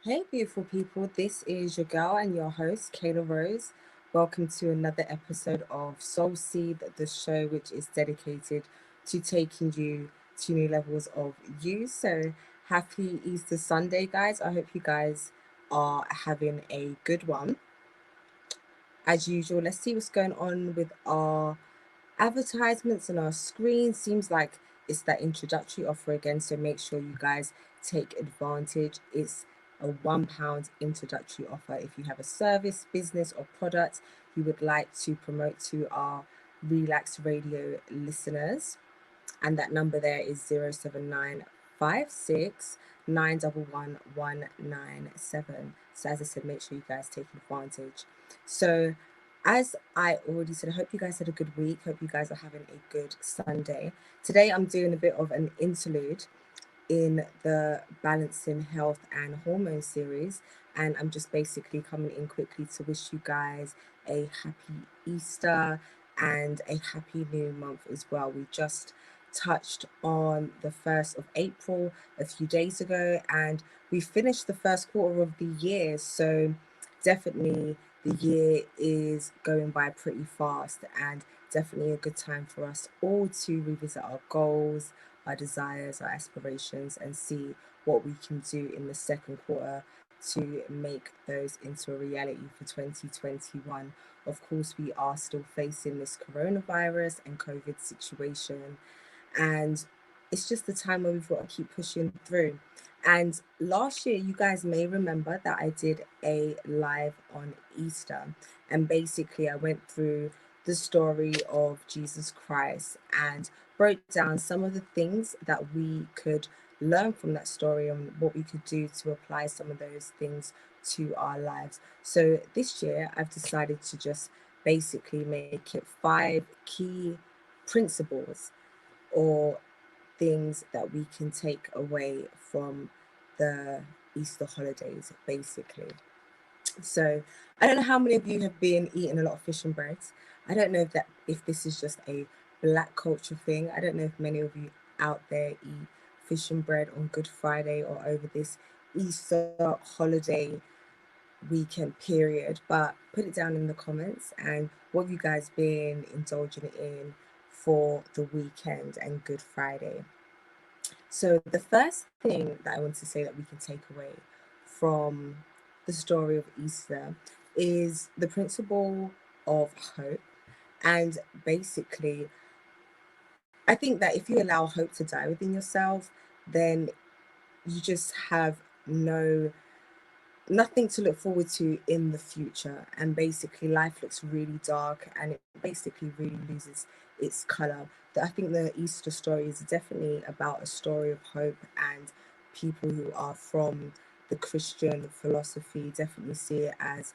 Hey, beautiful people. This is your girl and your host, Kayla Rose. Welcome to another episode of Soul Seed, the show which is dedicated to taking you to new levels of you. So, happy Easter Sunday, guys. I hope you guys are having a good one. As usual, let's see what's going on with our advertisements on our screen. Seems like it's that introductory offer again, so make sure you guys take advantage. It's a £1 introductory offer if you have a service, business, or product you would like to promote to our Relax Radio listeners. And that number there is 07956 911 197. So as I said, make sure you guys take advantage. So as I already said, I hope you guys had a good week. Hope you guys are having a good Sunday. Today I'm doing a bit of an interlude in the Balancing Health and Hormone series. And I'm just basically coming in quickly to wish you guys a happy Easter and a happy new month as well. We just touched on the 1st of April a few days ago, and we finished the first quarter of the year. So definitely the year is going by pretty fast, and definitely a good time for us all to revisit our goals, our desires, our aspirations, and see what we can do in the second quarter to make those into a reality for 2021. Of course, we are still facing this coronavirus and COVID situation, and it's just the time where we've got to keep pushing through. And last year, you guys may remember that I did a live on Easter, and basically I went through the story of Jesus Christ and broke down some of the things that we could learn from that story and what we could do to apply some of those things to our lives. So this year I've decided to just basically make it 5 key principles or things that we can take away from the Easter holidays, basically. So I don't know how many of you have been eating a lot of fish and breads. I don't know if this is just a black culture thing. I don't know if many of you out there eat fish and bread on Good Friday or over this Easter holiday weekend period, but put it down in the comments. And what have you guys been indulging in for the weekend and Good Friday? So the first thing that I want to say that we can take away from the story of Easter is the principle of hope. And basically, I think that if you allow hope to die within yourself, then you just have nothing to look forward to in the future, and basically life looks really dark and it basically really loses its color. I think the Easter story is definitely about a story of hope, and people who are from the Christian philosophy definitely see it as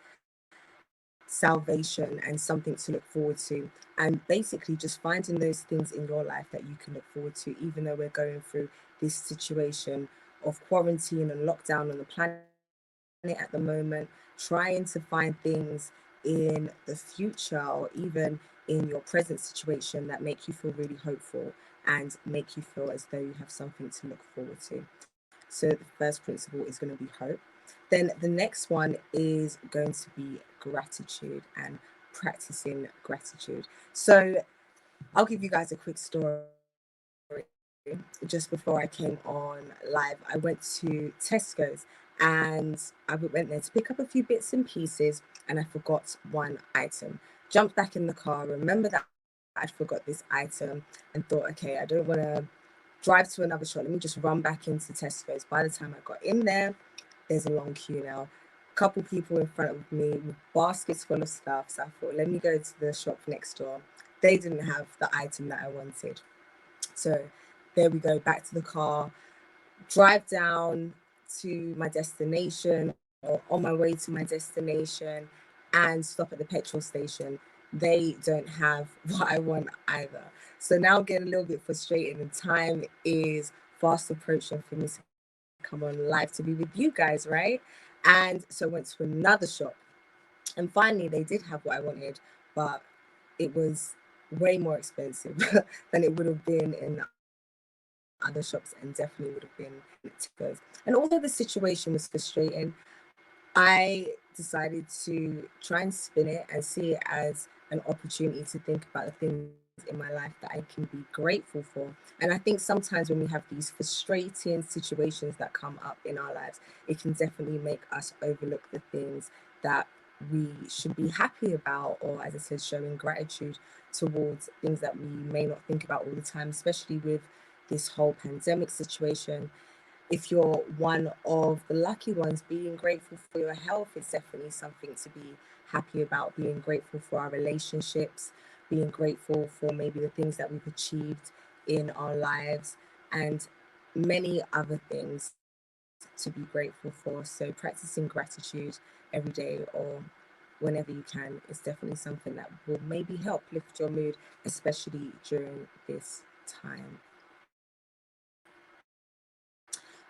salvation and something to look forward to, and basically just finding those things in your life that you can look forward to, even though we're going through this situation of quarantine and lockdown on the planet at the moment, trying to find things in the future or even in your present situation that make you feel really hopeful and make you feel as though you have something to look forward to. So the first principle is going to be hope. Then the next one is going to be gratitude and practicing gratitude. So I'll give you guys a quick story. Just before I came on live, I went to Tesco's and I went there to pick up a few bits and pieces, and I forgot one item. Jumped back in the car, remembered that I'd forgot this item, and thought, okay, I don't want to drive to another shop. Let me just run back into Tesco's. By the time I got in there, there's a long queue now. Couple people in front of me with baskets full of stuff. So I thought, let me go to the shop next door. They didn't have the item that I wanted. So there we go, back to the car, drive down to my destination or on my way to my destination and stop at the petrol station. They don't have what I want either. So now I'm getting a little bit frustrated, and time is fast approaching for me to come on live to be with you guys, right? And so I went to another shop, and finally they did have what I wanted, but it was way more expensive than it would have been in the other shop. other shops and definitely would have been to those. And although the situation was frustrating, I decided to try and spin it and see it as an opportunity to think about the things in my life that I can be grateful for. And I think sometimes when we have these frustrating situations that come up in our lives, it can definitely make us overlook the things that we should be happy about, or as I said, showing gratitude towards things that we may not think about all the time, especially with this whole pandemic situation. If you're one of the lucky ones, being grateful for your health is definitely something to be happy about. Being grateful for our relationships, being grateful for maybe the things that we've achieved in our lives, and many other things to be grateful for. So practicing gratitude every day or whenever you can is definitely something that will maybe help lift your mood, especially during this time.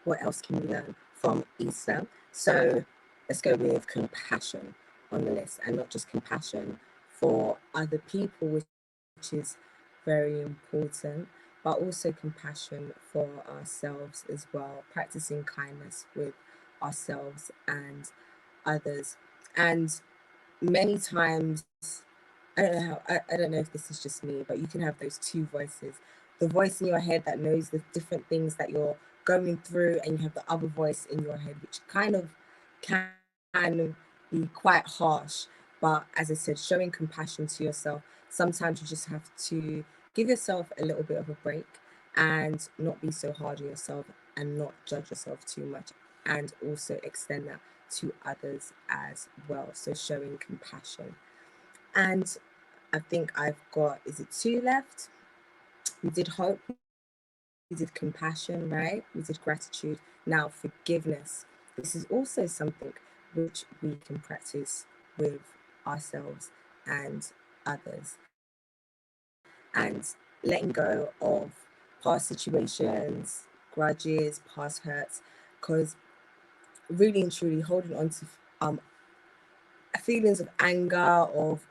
What else can we learn from Easter? So let's go with compassion on the list, and not just compassion for other people, which is very important, but also compassion for ourselves as well, practicing kindness with ourselves and others. And many times, I don't know if this is just me, but you can have those two voices. The voice in your head that knows the different things that you're going through, and you have the other voice in your head, which kind of can be quite harsh. But as I said, showing compassion to yourself, sometimes you just have to give yourself a little bit of a break and not be so hard on yourself and not judge yourself too much, and also extend that to others as well. So showing compassion. And I think I've got, is it two left? We did hope, we did compassion, right? We did gratitude. Now, forgiveness. This is also something which we can practice with ourselves and others. And letting go of past situations, grudges, past hurts, because really and truly holding on to um, feelings of anger, of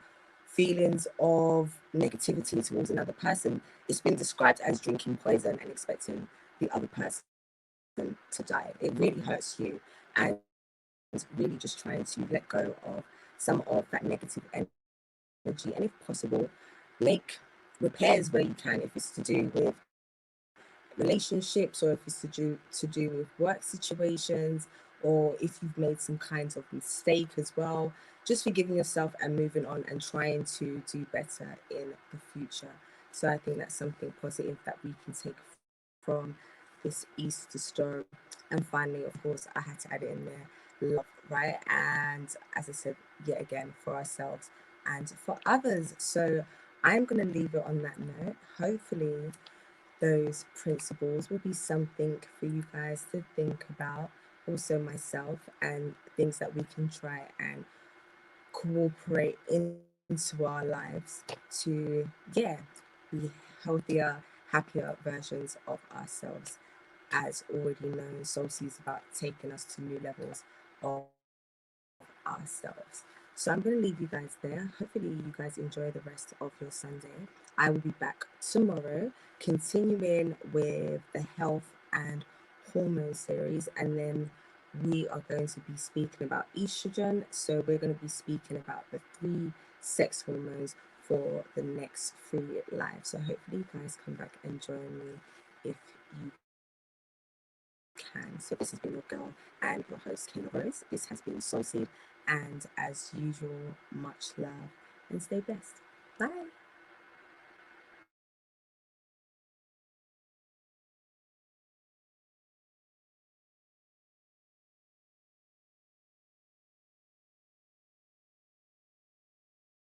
feelings of negativity towards another person, it's been described as drinking poison and expecting the other person to die. It really hurts you, and really just trying to let go of some of that negative energy, and if possible, make repairs where you can, if it's to do with relationships, or if it's to do with work situations, or if you've made some kinds of mistake as well, just forgiving yourself and moving on and trying to do better in the future. So I think that's something positive that we can take from this Easter story. And finally, of course, I had to add it in there, love, right? And as I said, yet again, for ourselves and for others. So I'm going to leave it on that note. Hopefully those principles will be something for you guys to think about, also myself, and things that we can try and cooperate into our lives to, yeah, be healthier, happier versions of ourselves. As already known, Soulsea is about taking us to new levels of ourselves. So I'm going to leave you guys there. Hopefully, you guys enjoy the rest of your Sunday. I will be back tomorrow, continuing with the health and hormone series, and then we are going to be speaking about estrogen. So we're going to be speaking about the three sex hormones for the next 3 lives. So hopefully, you guys come back and join me if you can. So this has been your girl and your host, Kayla Rose. This has been Soul Seed, and as usual, much love and stay blessed. Bye.